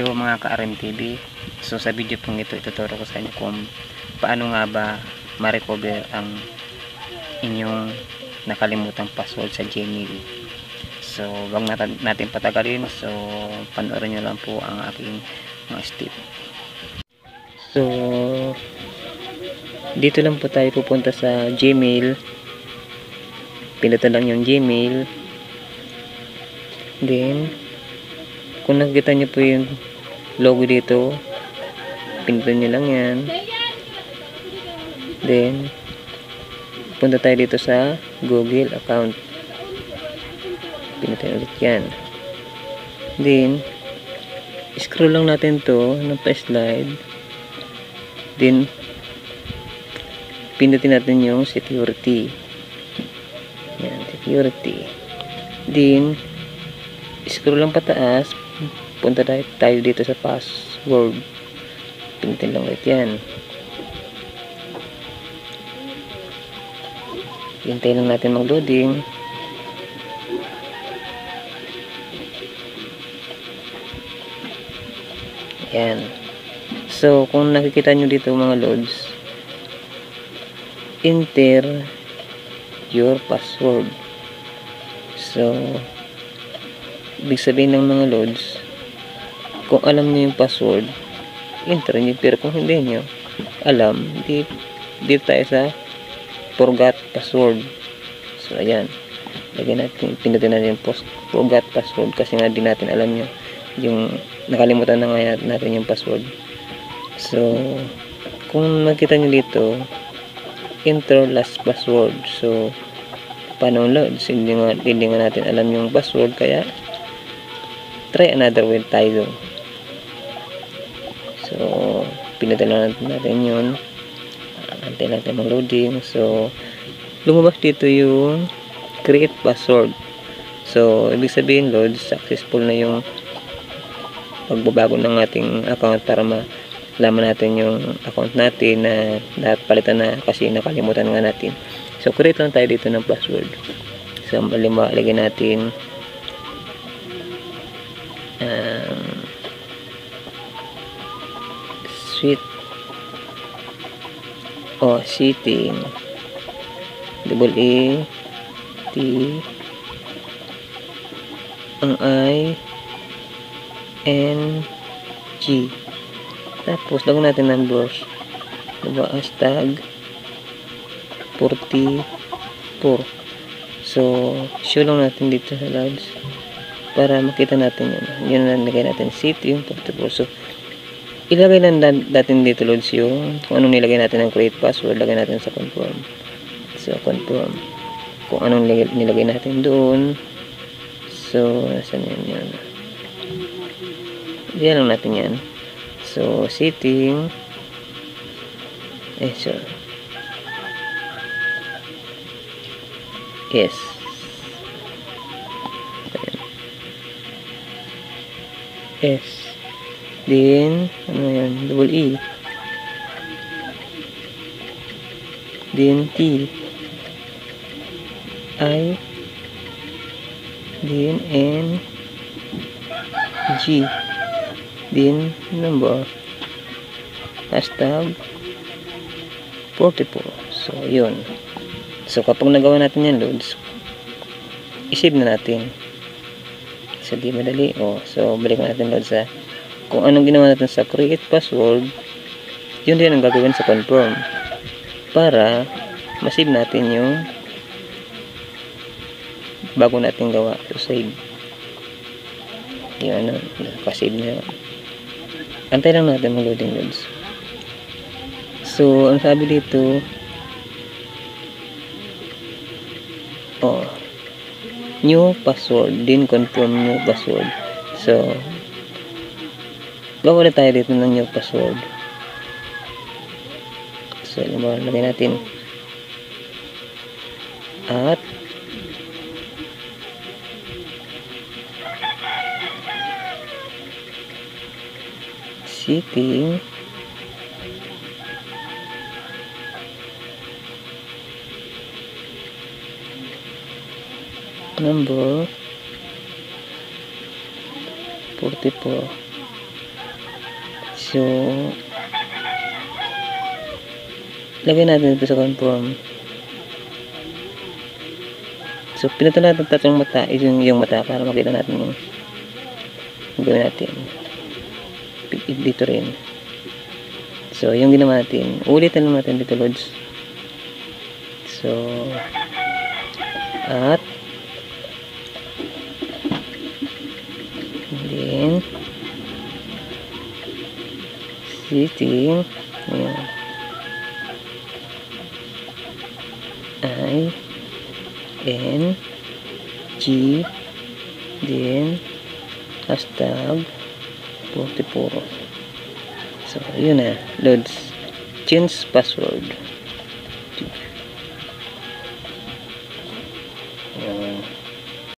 Hello mga ka-RMTV. So sa video pong ito, ituturo ko sa inyo kung paano nga ba ma-recover ang inyong nakalimutang password sa Gmail. So wag natin patagalin. So panoorin nyo lang po ang aking mga step. So dito lang po tayo pupunta sa Gmail. Pindutin lang yung Gmail. Then kung nakikita nyo po yung logo dito, pindutin nyo lang yan. Then punta tayo dito sa Google account, pindutin ulit yan. Then scroll lang natin to ng pa-slide. Then pindutin natin yung security. Yan, security. Then scroll lang pataas, punta tayo dito sa password, pindutin lang ulit yan. Hintayin lang natin mag-loading. Yan. So kung nakikita nyo dito mga loads, enter your password. So ibig sabihin ng mga loads, kung alam nyo yung password, enter nyo. Pero kung hindi nyo alam, dito tayo sa forgot password. So ayan, lagyan natin, pindutin natin yung forgot password kasi nga di natin alam yung nakalimutan na nga natin yung password. So kung nakita nyo dito, enter last password. So paano loads, hindi nga natin alam yung password, kaya try another way tayo. So pindutin lang natin yun, antayin natin mag-loading. So lumabas dito yung create password. So ibig sabihin load, successful na yung pagbabago ng ating account para malaman natin yung account natin na dapat palitan na kasi nakalimutan nga natin. So create lang tayo dito ng password. So lagyan natin setting EET ang ING, tapos lagyan natin numbers, diba, hashtag 44. So show lang natin dito sa logs para makita natin yun na nilagay natin, setting 44. So ilagay lang natin dito loads yung kung anong nilagay natin ng create password, lagay natin sa confirm. So confirm kung anong nilagay natin doon. So nasan yan, yan lang natin yan. So setting so yes, yes. Then ano yan, double E, then T I, then N G, then number, hashtag 44. So yun. So kapag nagawa natin yan loads, isave na natin. So di madali. So balik natin loads sa kung anong ginawa natin sa create password, yun din ang gagawin sa confirm para masave natin yung bago natin gawa. So save yun, nakasave na yun. Antay lang natin mag-loading loads. So ang sabi dito, new password, din confirm new password. So gawa na tayo dito ng new password. So lagay natin at setting number 44. So, lagay natin ito sa confirm. So, pinatala natin tatlong mata, yung mata para makita natin yung gawin natin. Dito rin. So, yung ginawa natin, ulitin lang natin dito, lods. So, at then setting, ayan, ING, then hashtag 44. So, yun na, loads. Change password. Ayan.